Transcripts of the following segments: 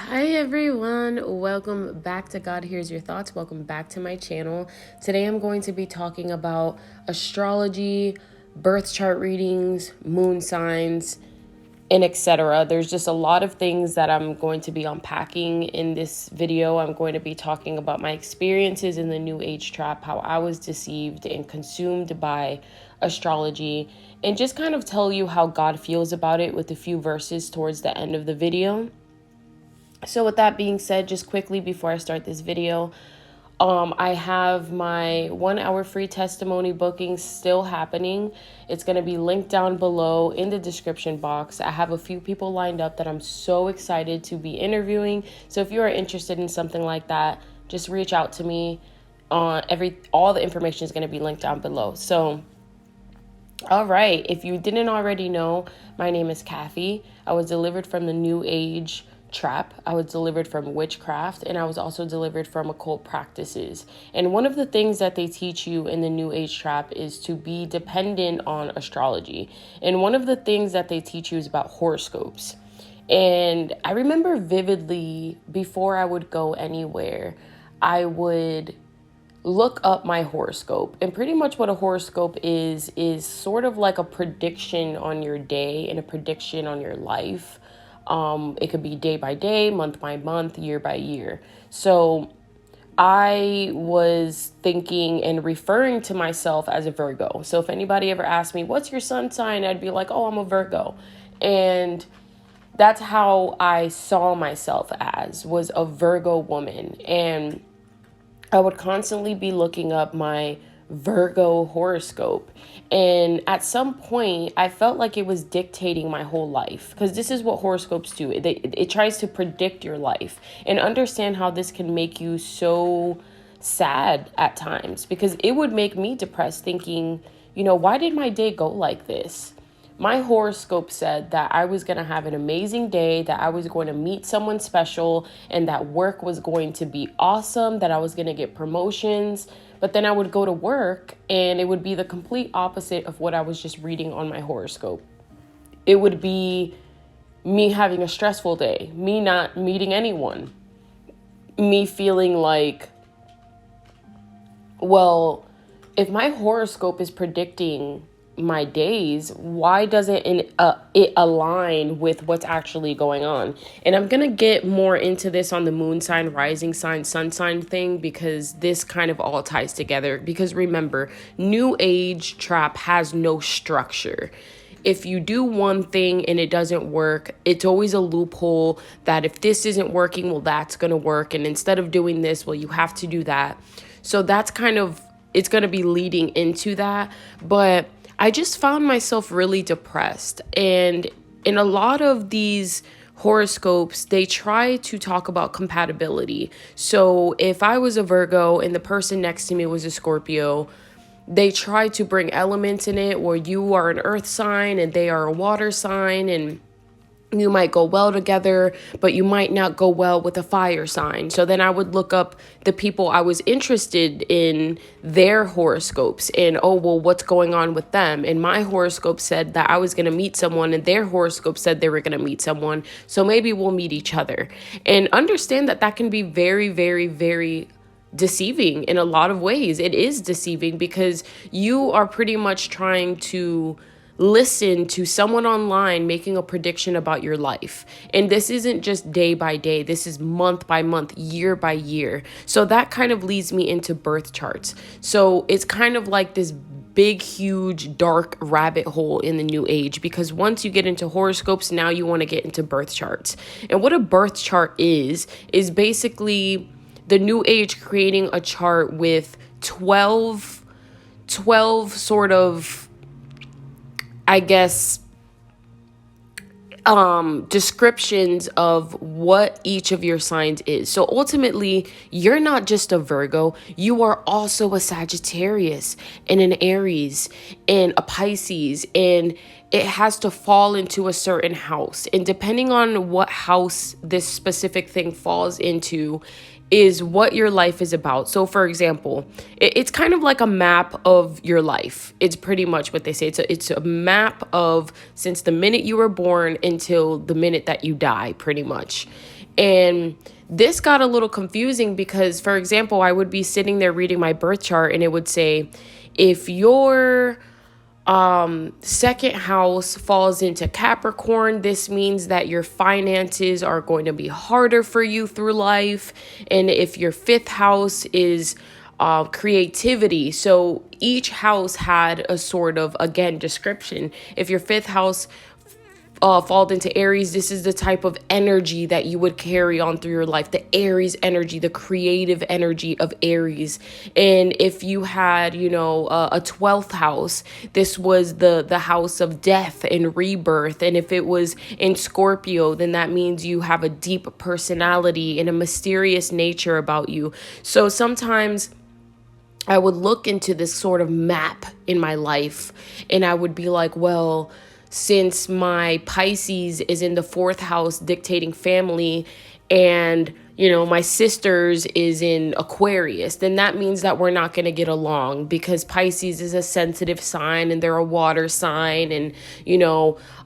Hi everyone, welcome back to God Hears Your Thoughts. Welcome back to my channel. Today I'm going to be talking about astrology, birth chart readings, moon signs, and etc. There's just a lot of things that I'm going to be unpacking in this video. I'm going to be talking about my experiences in the New Age trap, how I was deceived and consumed by astrology, and just kind of tell you how God feels about it with a few verses towards the end of the video. So with that being said, just quickly before I start this video, I have my 1 hour free testimony booking still happening. It's going to be linked down below in the description box. I have a few people lined up that I'm so excited to be interviewing. So if you are interested in something like that, just reach out to me. All the information is going to be linked down below. So all right, if you didn't already know, my name is Kathy. I was delivered from the New Age trap. I was delivered from witchcraft, and I was also delivered from occult practices. And one of the things that they teach you in the New Age trap is to be dependent on astrology. And one of the things that they teach you is about horoscopes. And I remember vividly, before I would go anywhere, I would look up my horoscope. And pretty much what a horoscope is sort of like a prediction on your day and a prediction on your life. It could be day by day, month by month, year by year. So I was thinking and referring to myself as a Virgo. So if anybody ever asked me, what's your sun sign? I'd be like, oh, I'm a Virgo. And that's how I saw myself as, was a Virgo woman. And I would constantly be looking up my Virgo horoscope. And at some point, I felt like it was dictating my whole life, because this is what horoscopes do. It tries to predict your life, and understand how this can make you so sad at times, because it would make me depressed thinking, why did my day go like this? My horoscope said that I was going to have an amazing day, that I was going to meet someone special, and that work was going to be awesome, that I was going to get promotions. But then I would go to work and it would be the complete opposite of what I was just reading on my horoscope. It would be me having a stressful day, me not meeting anyone, me feeling like, well, if my horoscope is predicting my days, why doesn't it align with what's actually going on? And I'm gonna get more into this on the moon sign, rising sign, sun sign thing, because this kind of all ties together. Because remember, New Age trap has no structure. If you do one thing and it doesn't work, it's always a loophole that if this isn't working, well, that's gonna work, and instead of doing this, well, you have to do that. So that's kind of, it's gonna be leading into that. But I just found myself really depressed. And in a lot of these horoscopes, they try to talk about compatibility. So if I was a Virgo and the person next to me was a Scorpio, they try to bring elements in it where you are an earth sign and they are a water sign, and you might go well together, but you might not go well with a fire sign. So then I would look up the people I was interested in, their horoscopes, and oh, well, what's going on with them? And my horoscope said that I was going to meet someone, and their horoscope said they were going to meet someone. So maybe we'll meet each other. And understand that that can be very, very, very deceiving in a lot of ways. It is deceiving because you are pretty much trying to listen to someone online making a prediction about your life. And this isn't just day by day, this is month by month, year by year. So that kind of leads me into birth charts. So it's kind of like this big, huge, dark rabbit hole in the New Age, because once you get into horoscopes, now you want to get into birth charts. And what a birth chart is basically the New Age creating a chart with 12 sort of, I guess, descriptions of what each of your signs is. So ultimately, you're not just a Virgo, you are also a Sagittarius and an Aries and a Pisces, and it has to fall into a certain house. And depending on what house this specific thing falls into is what your life is about. So for example, it's kind of like a map of your life. It's pretty much what they say. It's a map of since the minute you were born until the minute that you die, pretty much. And this got a little confusing because, for example, I would be sitting there reading my birth chart and it would say, if your second house falls into Capricorn, this means that your finances are going to be harder for you through life. And if your fifth house is creativity, so each house had a sort of, again, description. If your fifth house fall into Aries, this is the type of energy that you would carry on through your life, the Aries energy, the creative energy of Aries. And if you had, a 12th house, this was the house of death and rebirth. And if it was in Scorpio, then that means you have a deep personality and a mysterious nature about you. So sometimes I would look into this sort of map in my life and I would be like, well, since my Pisces is in the fourth house dictating family, and my sister's is in Aquarius, then that means that we're not going to get along, because Pisces is a sensitive sign and they're a water sign, and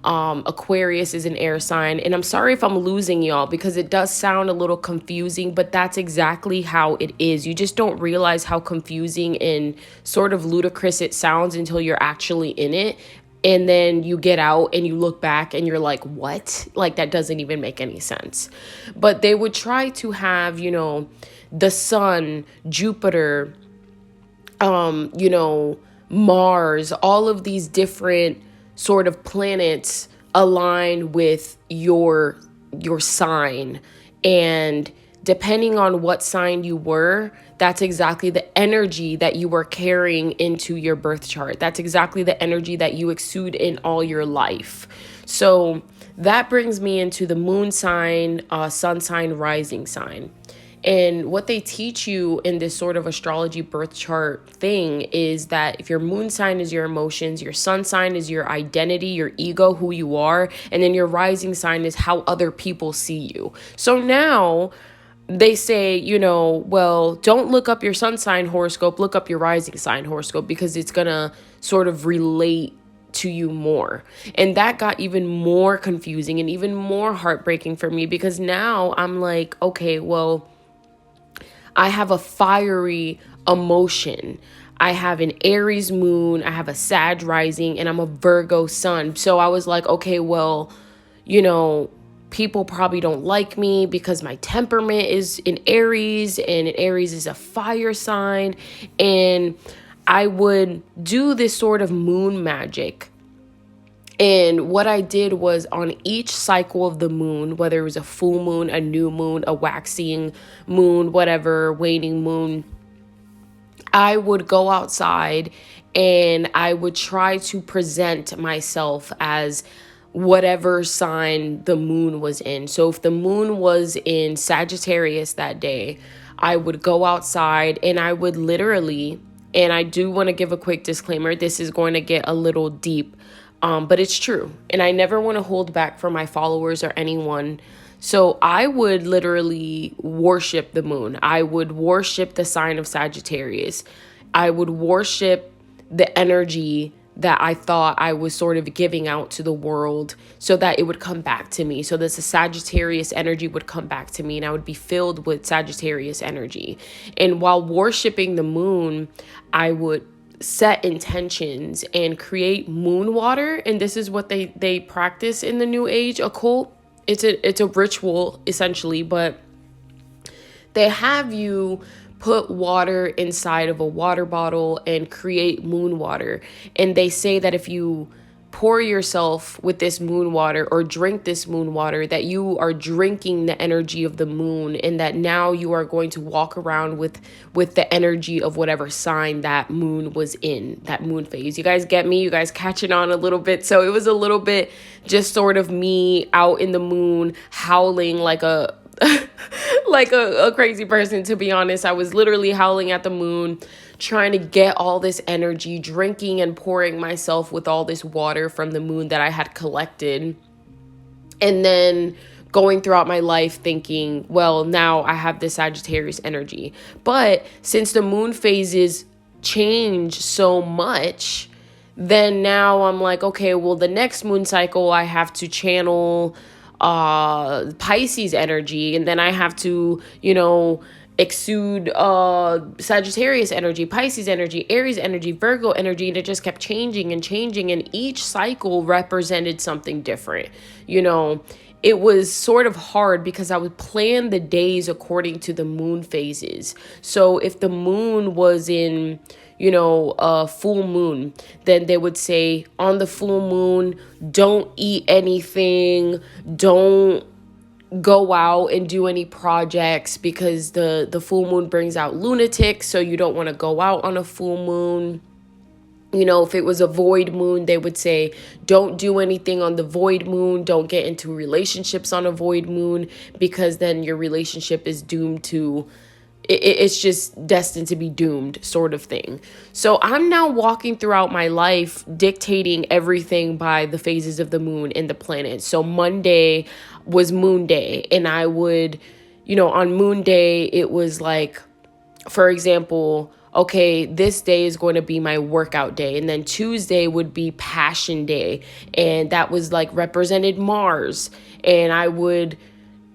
Aquarius is an air sign. And I'm sorry if I'm losing y'all, because it does sound a little confusing, but that's exactly how it is. You just don't realize how confusing and sort of ludicrous it sounds until you're actually in it. And then you get out and you look back and you're like, what? Like, that doesn't even make any sense. But they would try to have, the sun, Jupiter, Mars, all of these different sort of planets align with your sign. And depending on what sign you were, that's exactly the energy that you were carrying into your birth chart. That's exactly the energy that you exude in all your life. So that brings me into the moon sign, sun sign, rising sign. And what they teach you in this sort of astrology birth chart thing is that if your moon sign is your emotions, your sun sign is your identity, your ego, who you are, and then your rising sign is how other people see you. So now they say, well, don't look up your sun sign horoscope, look up your rising sign horoscope, because it's going to sort of relate to you more. And that got even more confusing and even more heartbreaking for me, because now I'm like, okay, well, I have a fiery emotion. I have an Aries moon, I have a Sag rising, and I'm a Virgo sun. So I was like, okay, well, people probably don't like me because my temperament is in Aries, and Aries is a fire sign. And I would do this sort of moon magic. And what I did was, on each cycle of the moon, whether it was a full moon, a new moon, a waxing moon, whatever, waning moon, I would go outside and I would try to present myself as whatever sign the moon was in. So if the moon was in Sagittarius that day, I would go outside and I would literally, and I do want to give a quick disclaimer, this is going to get a little deep, but it's true. And I never want to hold back from my followers or anyone. So I would literally worship the moon. I would worship the sign of Sagittarius. I would worship the energy that I thought I was sort of giving out to the world, so that it would come back to me. So this Sagittarius energy would come back to me and I would be filled with Sagittarius energy. And while worshiping the moon, I would set intentions and create moon water. And this is what they practice in the New Age occult. It's a ritual essentially, but they have you put water inside of a water bottle and create moon water. And they say that if you pour yourself with this moon water or drink this moon water, that you are drinking the energy of the moon, and that now you are going to walk around with the energy of whatever sign that moon was in, that moon phase. You guys get me? You guys catching on a little bit? So it was a little bit just sort of me out in the moon howling like a like a crazy person, to be honest. I was literally howling at the moon, trying to get all this energy, drinking and pouring myself with all this water from the moon that I had collected. And then going throughout my life thinking, well, now I have this Sagittarius energy. But since the moon phases change so much, then now I'm like, okay, well, the next moon cycle I have to channel Pisces energy, and then I have to, exude Sagittarius energy, Pisces energy, Aries energy, Virgo energy, and it just kept changing and changing, and each cycle represented something different. It was sort of hard because I would plan the days according to the moon phases. So if the moon was in, a full moon, then they would say on the full moon, don't eat anything, don't go out and do any projects, because the full moon brings out lunatics, so you don't want to go out on a full moon. If it was a void moon, they would say don't do anything on the void moon, don't get into relationships on a void moon, because then your relationship is doomed to, it's just destined to be doomed, sort of thing. So I'm now walking throughout my life dictating everything by the phases of the moon and the planets. So Monday was moon day, and I would, on moon day, it was like, for example, okay, this day is going to be my workout day. And then Tuesday would be passion day. And that was like represented Mars. And I would,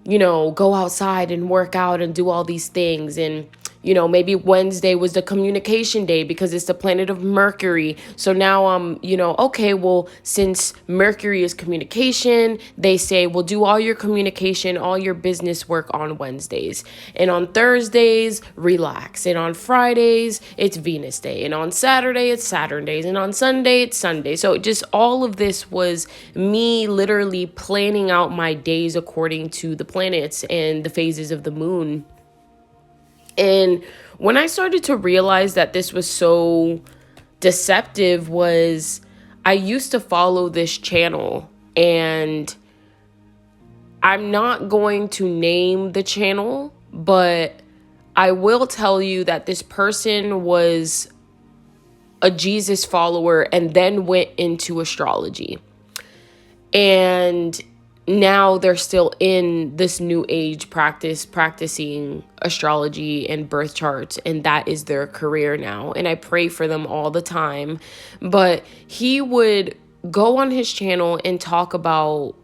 go outside and work out and do all these things. And, maybe Wednesday was the communication day because it's the planet of Mercury. So now I'm, okay, well, since Mercury is communication, they say, well, do all your communication, all your business work on Wednesdays. And on Thursdays, relax. And on Fridays, it's Venus Day. And on Saturday, it's Saturn days. And on Sunday, it's Sunday. So just all of this was me literally planning out my days according to the planets and the phases of the moon. And when I started to realize that this was so deceptive, was I used to follow this channel, and I'm not going to name the channel, but I will tell you that this person was a Jesus follower and then went into astrology. And now they're still in this new age practicing astrology and birth charts, and that is their career now. And I pray for them all the time. But he would go on his channel and talk about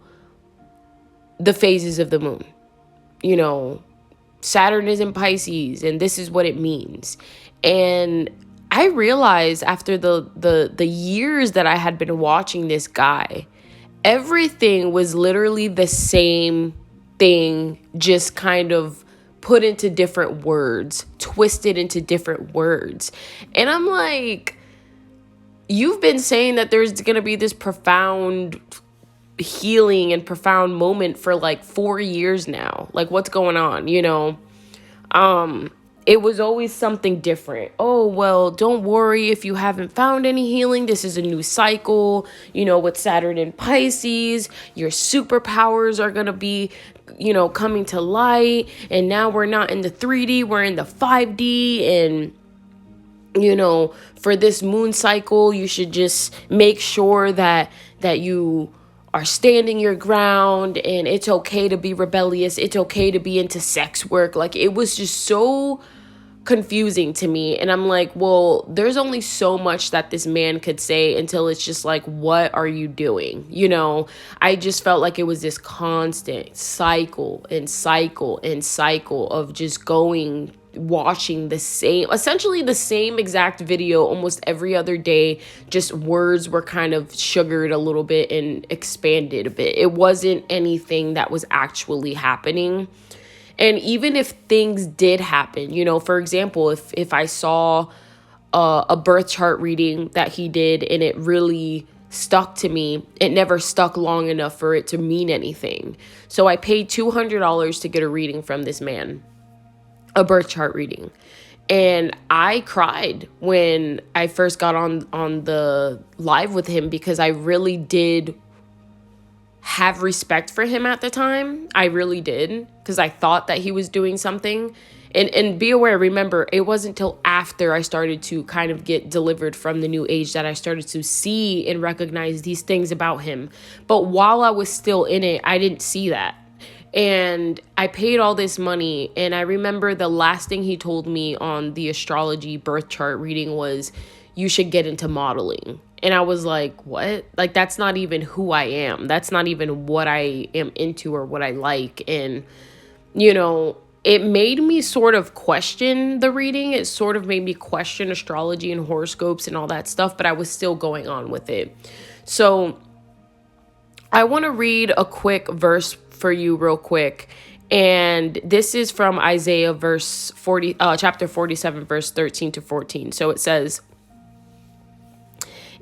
the phases of the moon. Saturn is in Pisces, and this is what it means. And I realized after the years that I had been watching this guy, everything was literally the same thing, just kind of put into different words, twisted into different words. And I'm like, you've been saying that there's going to be this profound healing and profound moment for like 4 years now. Like, what's going on? It was always something different. Oh, well, don't worry if you haven't found any healing. This is a new cycle, with Saturn in Pisces. Your superpowers are going to be, coming to light. And now we're not in the 3D, we're in the 5D. And, for this moon cycle, you should just make sure that you are standing your ground, and it's okay to be rebellious. It's okay to be into sex work. Like, it was just so confusing to me. And I'm like, well, there's only so much that this man could say until it's just like, what are you doing? I just felt like it was this constant cycle and cycle and cycle of just watching essentially the same exact video almost every other day. Just words were kind of sugared a little bit and expanded a bit. It wasn't anything that was actually happening. And even if things did happen, for example, if I saw a birth chart reading that he did and it really stuck to me, it never stuck long enough for it to mean anything. So I paid $200 to get a reading from this man, a birth chart reading. And I cried when I first got on the live with him, because I really did have respect for him at the time. I really did, because I thought that he was doing something. And be aware, remember, it wasn't until after I started to kind of get delivered from the new age that I started to see and recognize these things about him. But while I was still in it, I didn't see that. And I paid all this money, and I remember the last thing he told me on the astrology birth chart reading was, you should get into modeling. And I was like, what? Like, that's not even who I am. That's not even what I am into or what I like. And, you know, it made me sort of question the reading. It sort of made me question astrology and horoscopes and all that stuff, but I was still going on with it. So I want to read a quick verse for you real quick. And this is from Isaiah chapter 47, verse 13 to 14. So it says,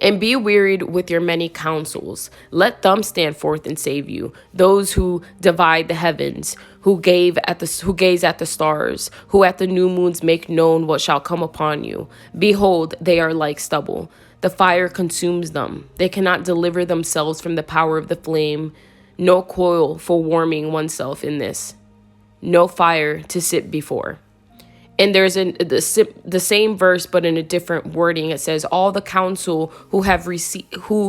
and be wearied with your many counsels. Let them stand forth and save you. Those who divide the heavens, who gaze at the stars, who at the new moons make known what shall come upon you. Behold, they are like stubble. The fire consumes them. They cannot deliver themselves from the power of the flame. No coil for warming oneself in this. No fire to sit before. And there's the same verse, but in a different wording. It says, all the counsel who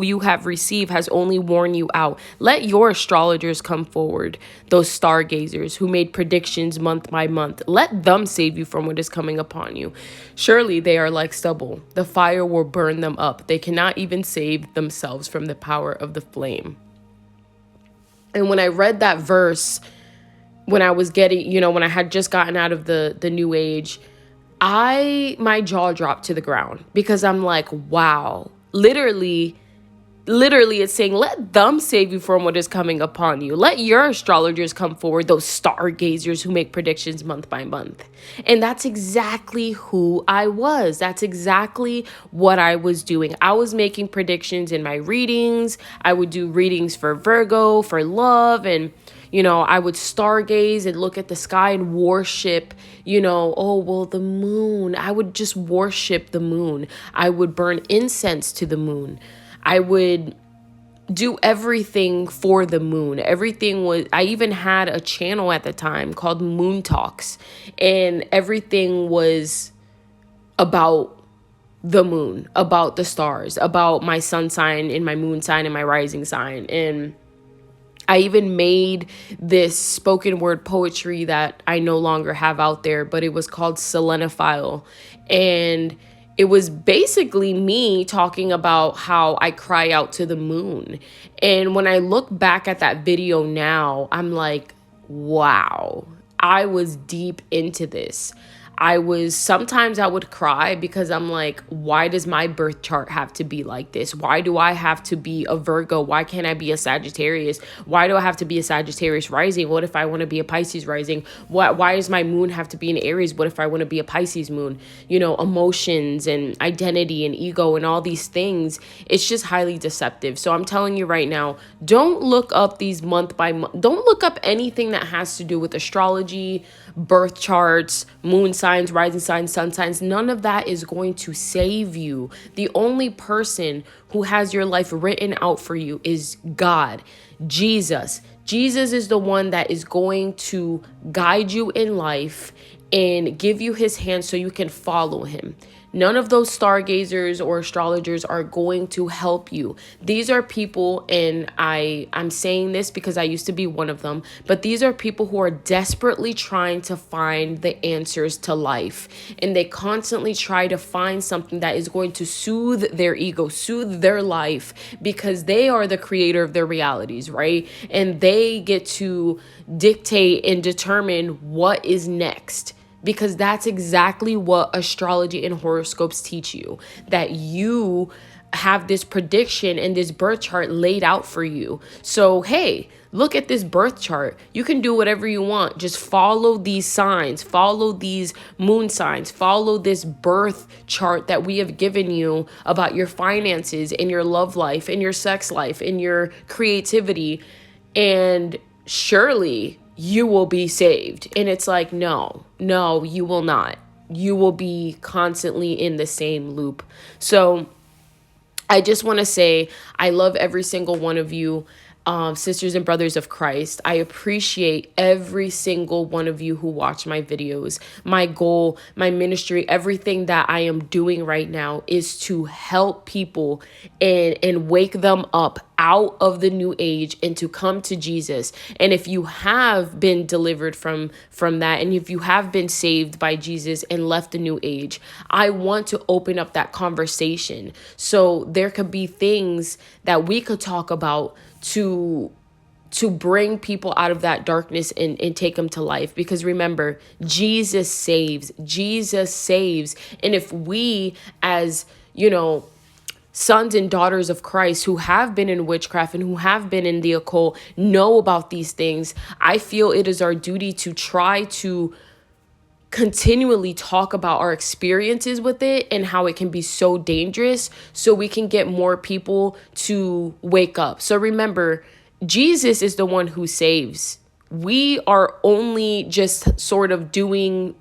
you have received has only worn you out. Let your astrologers come forward, those stargazers who made predictions month by month. Let them save you from what is coming upon you. Surely they are like stubble. The fire will burn them up. They cannot even save themselves from the power of the flame. And when I read that verse, when I was getting, when I had just gotten out of the new age, my jaw dropped to the ground because I'm like, wow, literally it's saying, let them save you from what is coming upon you. Let your astrologers come forward, those stargazers who make predictions month by month. And that's exactly who I was. That's exactly what I was doing. I was making predictions in my readings. I would do readings for Virgo, for love, and I would stargaze and look at the sky and worship, the moon. I would just worship the moon. I would burn incense to the moon. I would do everything for the moon. I even had a channel at the time called Moon Talks, and everything was about the moon, about the stars, about my sun sign and my moon sign and my rising sign. And I even made this spoken word poetry that I no longer have out there, but it was called Selenophile. And it was basically me talking about how I cry out to the moon. And when I look back at that video now, I'm like, wow, I was deep into this. Sometimes I would cry because I'm like, why does my birth chart have to be like this? Why do I have to be a Virgo? Why can't I be a Sagittarius? Why do I have to be a Sagittarius rising? What if I want to be a Pisces rising? Why does my moon have to be in Aries? What if I want to be a Pisces moon? Emotions and identity and ego and all these things. It's just highly deceptive. So I'm telling you right now, don't look up these month by month. Don't look up anything that has to do with astrology, birth charts, moon signs, rising signs, sun signs. None of that is going to save you. The only person who has your life written out for you is God, Jesus. Jesus is the one that is going to guide you in life and give you his hand so you can follow him. None of those stargazers or astrologers are going to help you. These are people, and I'm saying this because I used to be one of them, but these are people who are desperately trying to find the answers to life. And they constantly try to find something that is going to soothe their ego, soothe their life, because they are the creator of their realities, right? And they get to dictate and determine what is next. Because that's exactly what astrology and horoscopes teach you, that you have this prediction and this birth chart laid out for you. So, hey, look at this birth chart. You can do whatever you want. Just follow these signs, follow these moon signs, follow this birth chart that we have given you about your finances and your love life and your sex life and your creativity. And surely you will be saved. And it's like, no, you will not. You will be constantly in the same loop. So I just want to say, I love every single one of you. sisters and brothers of Christ. I appreciate every single one of you who watch my videos. My goal, my ministry, everything that I am doing right now is to help people and wake them up out of the new age and to come to Jesus. And if you have been delivered from that, and if you have been saved by Jesus and left the new age, I want to open up that conversation so there could be things that we could talk about to bring people out of that darkness and take them to life. Because remember, Jesus saves. And if we, as sons and daughters of Christ who have been in witchcraft and who have been in the occult, know about these things, I feel it is our duty to try to continually talk about our experiences with it and how it can be so dangerous, so we can get more people to wake up. So remember, Jesus is the one who saves. We are only just sort of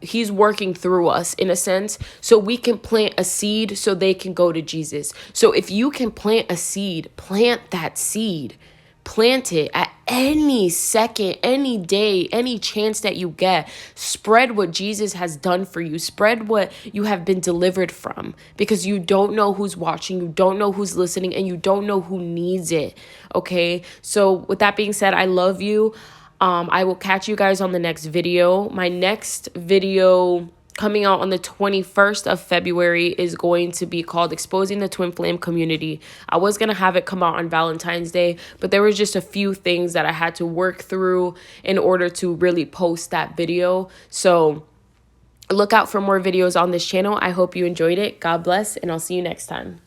he's working through us in a sense, so we can plant a seed so they can go to Jesus. So if you can plant a seed, plant that seed. Plant it at any second, any day, any chance that you get. Spread what Jesus has done for you. Spread what you have been delivered from, because you don't know who's watching, you don't know who's listening, and you don't know who needs it. Okay? So with that being said, I love you. I will catch you guys on the next video. My next video coming out on the 21st of February is going to be called Exposing the Twin Flame Community. I was going to have it come out on Valentine's Day, but there was just a few things that I had to work through in order to really post that video. So look out for more videos on this channel. I hope you enjoyed it. God bless, and I'll see you next time.